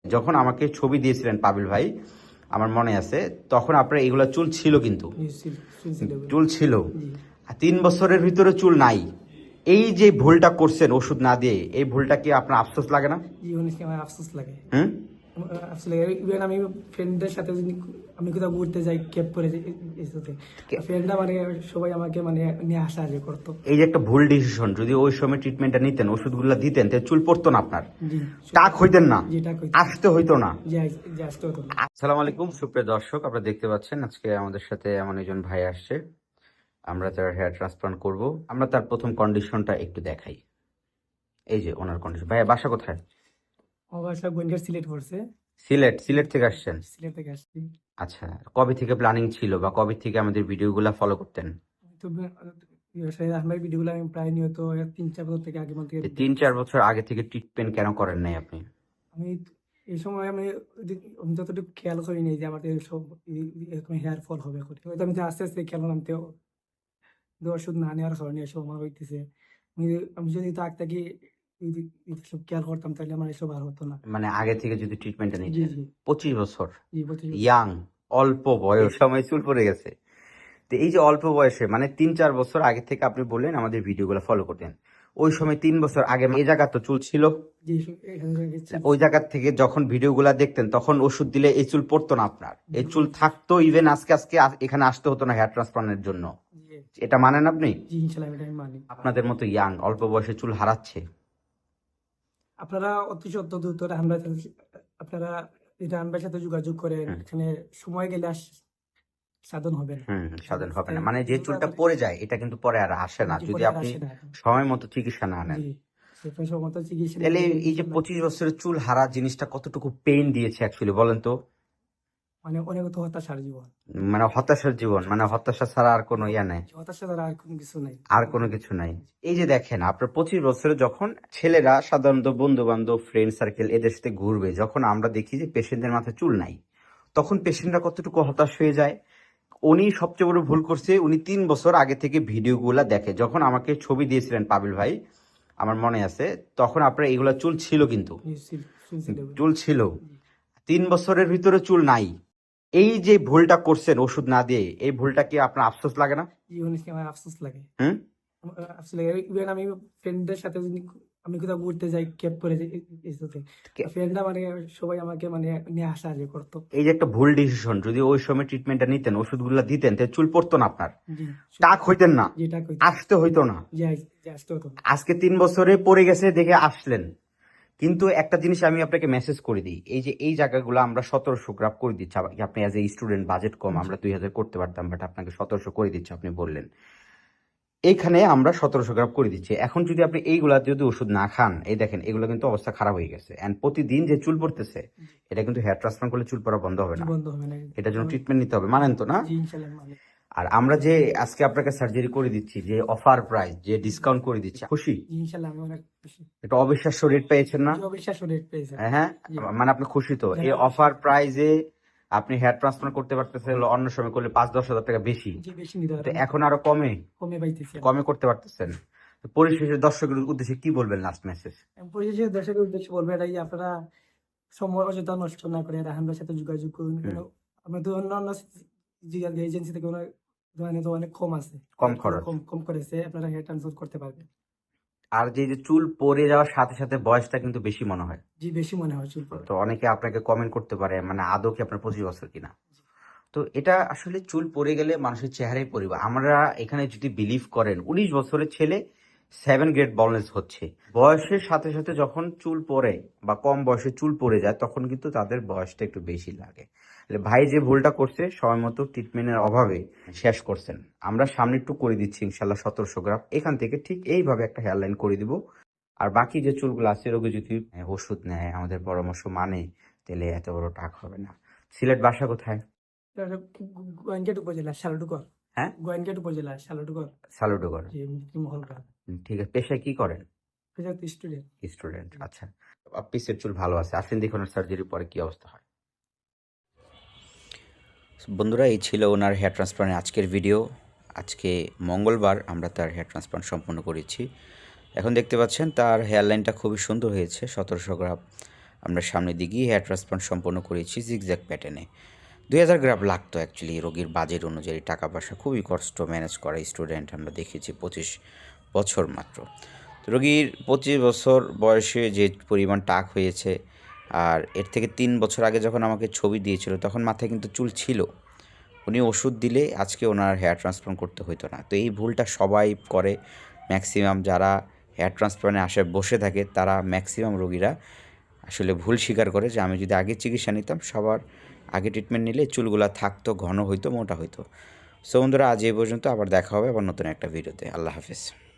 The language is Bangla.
যখন আমাকে ছবি দিয়েছিলেন পাবিল ভাই, আমার মনে আছে, তখন আপনার এগুলা চুল ছিল কিন্তু চুল ছিল। 3 বছরের ভিতরে চুল নাই। এই যে ভুলটা করছেন ওষুধ না দিয়ে, এই ভুলটা কি আপনার আফসোস লাগে না? অনেস্টলি আমার আফসোস লাগে। হুম। আসলে ইভেন আমি ফ্রেন্ডদের সাথে যদি আমি কোথাও ঘুরতে যাই ক্যাব করে ফ্রেন্ডরা মানে সবাই আমাকে মানে নিয়ে আসা আসে করতো। এই যে একটা ভুল ডিসিশন, যদি ওই সময় ট্রিটমেন্টটা নিতেন, ওষুধগুলো দিতেন, তাহলে চুল পড়তো না আপনার, জি টাক হইতেন না, জি টাক হইতো আসতে হইতো না। যে আসতে হতো না। আসসালামু আলাইকুম সুপ্রিয় দর্শক, আপনারা দেখতে পাচ্ছেন আজকে আমাদের সাথে এমন একজন ভাই আসছে। আমরা তার হেয়ার ট্রান্সপ্লান্ট করব। আমরা তার প্রথম কন্ডিশনটা একটু দেখাই। এই যে ওনার কন্ডিশন। ভাইয়া বাসা কোথায়? আমার বাসা গোয়েন্দার সিলেট পড়ছে। সিলেট। সিলেট থেকে আসছেন? সিলেট থেকে আসছি। আচ্ছা, কবে থেকে প্ল্যানিং ছিল বা কবে থেকে আমাদের ভিডিওগুলো ফলো করতেন? তো আমার ভিডিওগুলো আমি প্রায় নিয়ত 3-4 বছর থেকে আগে মধ্যে 3-4 বছর আগে থেকে ট্রিটমেন্ট কেন করেন নাই আপনি? আমি এই সময় আমি যতটুকু খেয়াল করিনি যে আমার সব এরকম হেয়ার ফল হবে হয়তো আমি আস্তে আস্তে খেয়াল করলাম ওষুধ না নেওয়ার কারণে এসব আমার হইতেছে। আমি আমি যদি থাকি সব খেয়াল করতাম তাহলে আমার এসব আর হতো না। মানে আগে থেকে যদি ট্রিটমেন্টটা জি নিতেন। জি 25 বছর, জি 25 বছর। ইয়াং, অল্প বয়স, সময় চুল পড়ে গেছে। তো এই যে অল্প বয়সে মানে 3-4 বছর আগে থেকে আপনি বললেন আমাদের ভিডিওগুলো ফলো করতেন, ওই সময় 3 বছর আগে এই জায়গা তো চুল ছিল। জি এখানে ওই জায়গা থেকে যখন ভিডিওগুলা দেখতেন তখন ওষুধ দিলে এই চুল পড়তো না আপনার, এই চুল থাকতো। ইভেন আজকে আজকে এখানে আসতে হতো না হেয়ার ট্রান্সপ্লান্টের জন্য। এটা মানেন আপনি? জি ইনশাল্লাহ আমি মানি। আপনাদের মতো ইয়াং অল্প বয়সে চুল হারাচ্ছে। আপনারা অতি সত্য দ্রুত আপনারা এটা রামভাইয়ের সাথে যোগাযোগ করেন। এখানে সময় গেলে সাধন হবে না। সাধন হবে না, মানে যে চুলটা পড়ে যায় এটা কিন্তু পরে আর আসে না যদি আপনি সময় মতো চিকিৎসা না নেন। তাহলে এই যে 25 বছরের চুল হারা জিনিসটা কতটুকু পেইন দিয়েছে অ্যাকচুয়ালি বলেন তো? মানে অনেক তো হতাশার জীবন, মানে হতাশার জীবন, মানে হতাশা ছাড়া আর কোনো ইয়া নাই, হতাশা ছাড়া আর কোনো কিছু নাই। আর কোনো কিছু নাই। এই যে দেখেন আপনার 25 বছরে যখন ছেলেরা সাধারণত বন্ধু বান্ধব ফ্রেন্ড সার্কেল এদের সাথে ঘুরবে, যখন আমরা দেখি যে পেশেন্টদের মাথায় চুল নাই, তখন পেশেন্টরা কতটুকু হতাশ হয়ে যায়। উনি সবচেয়ে বড় ভুল করছে, উনি 3 বছর আগে থেকে ভিডিওগুলা দেখে। যখন আমাকে ছবি দিয়েছিলেন পাবিল ভাই, আমার মনে আছে, তখন আপনার এগুলা চুল ছিল কিন্তু চুল ছিল। 3 বছরের ভিতরে চুল নাই। এই যে ভুলটা করছেন ওষুধ না দিয়ে, এই ভুলটা কি আপনার আফসোস লাগে না? আমার আফসোস লাগে। হুম। আসলে ইভেন আমি ফ্রেন্ডদের সাথে যদি আমি কোথাও ঘুরতে যাই ক্যাব করে ফ্রেন্ডরা মানে সবাই আমাকে মানে নিয়ে আসা আসে করতো। এই যে একটা ভুল ডিসিশন, যদি ওই সময় ট্রিটমেন্টটা নিতেন, ওষুধগুলো দিতেন, তাহলে চুল পড়তো না আপনার, জি টাক হইতেন না, যে টাক হইতো আসতে হইতো না। যে আসতে হতো না। আজকে 3 বছরে পড়ে গেছে দেখে আসলেন। কিন্তু একটা জিনিস আমি আপনাকে মেসেজ করে দিই, এই যে এই জায়গাগুলো আমরা 1700 গ্রাফ করে দিচ্ছি। আপনি অ্যাজ এ স্টুডেন্ট বাজেট কম, আমরা 2000 করতে পারতাম, বাট আপনাকে 1700 করে দিচ্ছি, আপনি বললেন। এইখানে আমরা 1700 গ্রাফ করে দিচ্ছি। এখন যদি আপনি এইগুলা যদি ওষুধ না খান, এই দেখেন এগুলো কিন্তু অবস্থা খারাপ হয়ে গেছে। এন্ড প্রতিদিন যে চুল পড়তেছে, এটা কিন্তু হেয়ার ট্রান্সপ্লান্ট করলে চুল পড়া বন্ধ হবে না। বন্ধ হবে না। এটার জন্য ট্রিটমেন্ট নিতে হবে, মানেন তো না? জি ইনশাআল্লাহ মানি। আর আমরা যে আজকে আপনাকে সার্জারি করে দিচ্ছি, যে অফার প্রাইস, যে ডিসকাউন্ট করে দিচ্ছি, খুশি? জি ইনশাআল্লাহ আমি অনেক খুশি। এটা অবিশ্বাস্য রেট পেয়েছেন না? অবিশ্বাস্য রেট পেয়েছেন। হ্যাঁ, মানে আপনি খুশি তো? এই অফার প্রাইজে আপনি হেয়ার ট্রান্সপ্লান্ট করতে পারতেছেন, অন্য সময় করলে 5-10 হাজার টাকা বেশি। জি বেশি নিতে তো পারবেন। এখন আরো কমে কমে পাইতেছি। কমে করতে পারতেছেন। তো পরিশেষে দর্শকের উদ্দেশ্যে কি বলবেন লাস্ট মেসেজ? পরিশেষে দর্শকের উদ্দেশ্যে বলবো এটাই, আপনারা সময় অযথা নষ্ট না করে রাহানদের সাথে যোগাযোগ করুন। আমরা তো অন্যান্য এজেন্সি থেকে তো অনেক কম আছে, কম খরচ, কম করেছে, আপনারা হেয়ার ট্রান্সফার করতে পারবেন। আর যে চুল পড়ে যাওয়ার সাথে সাথে বয়সটা কিন্তু বেশি মনে হয়। জি বেশি মনে হয় চুল পড়ে। তো অনেকে আপনাকে কমেন্ট করতে পারে মানে আদৌ কি আপনার 25 বছর কিনা। তো এটা আসলে চুল পড়ে গেলে মানুষের চেহারাই পরিবার। আমরা এখানে যদি বিলিভ করেন, 19 বছরের ছেলে 7 গ্রেড বলনেস হচ্ছে। বয়সের সাথে সাথে যখন চুল পড়ে বা কম বয়সে চুল পড়ে যায়, তখন কিন্তু তাদের বয়সটা একটু বেশি লাগে। ভাই যে ভুলটা করছে, সময় মতো ট্রিটমেন্টের অভাবে শেষ করছেন। আমরা সামনে একটু করে দিচ্ছি ইনশাল্লাহ 1700 গ্রাম, এখান থেকে ঠিক এইভাবে একটা হেয়ার লাইন করে দিব। আর বাকি যে চুলগুলো আছে, রোগী যদি ওষুধ নেয়, আমাদের পরামর্শ মানে, তাহলে এত বড় টাক হবে না। সিলেট বাসা কোথায়? গোয়েনগেট উপজেলা শালডুকর। হ্যাঁ, গোয়েনগেট উপজেলা শালডুকর। সালুডুগর। মহলগাঁ। ঠিক আছে, পেশায় কি করেন? স্টুডেন্ট। স্টুডেন্ট, আচ্ছা। পিসের চুল ভালো আছে, আসেন দেখুন সার্জারির পরে কি অবস্থা হয়। বন্ধুরা, এই ছিল ওনার হেয়ার ট্রান্সপ্লান্টের আজকের ভিডিও। আজকে মঙ্গলবার আমরা তার হেয়ার ট্রান্সপ্লান্ট সম্পন্ন করেছি। এখন দেখতে পাচ্ছেন তার হেয়ার লাইনটা খুবই সুন্দর হয়েছে, 1700 গ্রাম। আমরা সামনের দিকেই হেয়ার ট্রান্সপ্লান্ট সম্পন্ন করেছি জিগজ্যাগ প্যাটার্নে। 2000 গ্রাম লাগতো অ্যাকচুয়ালি রোগীর বাজেট অনুযায়ী, টাকা পয়সা খুবই কষ্ট ম্যানেজ করা স্টুডেন্ট আমরা দেখেছি 25 বছর মাত্র। তো রোগীর 25 বছর বয়সে যে পরিমাণ টাক হয়েছে, আর এর থেকে 3 বছর আগে যখন আমাকে ছবি দিয়েছিল তখন মাথায় কিন্তু চুল ছিল। উনি ওষুধ দিলে আজকে ওনার হেয়ার ট্রান্সপ্লান্ট করতে হতো না। তো এই ভুলটা সবাই করে, ম্যাক্সিমাম যারা হেয়ার ট্রান্সপ্লান্টের আশায় বসে থাকে তারা ম্যাক্সিমাম রোগীরা আসলে ভুল স্বীকার করে যে আমি যদি আগে চিকিৎসা নিতাম, সবার আগে ট্রিটমেন্ট নিলে চুলগুলা থাকতো, ঘন হইতো, মোটা হইতো। সো বন্ধুরা, আজ এই পর্যন্ত, আবার দেখা হবে আবার নতুন একটা ভিডিওতে। আল্লাহ হাফেজ।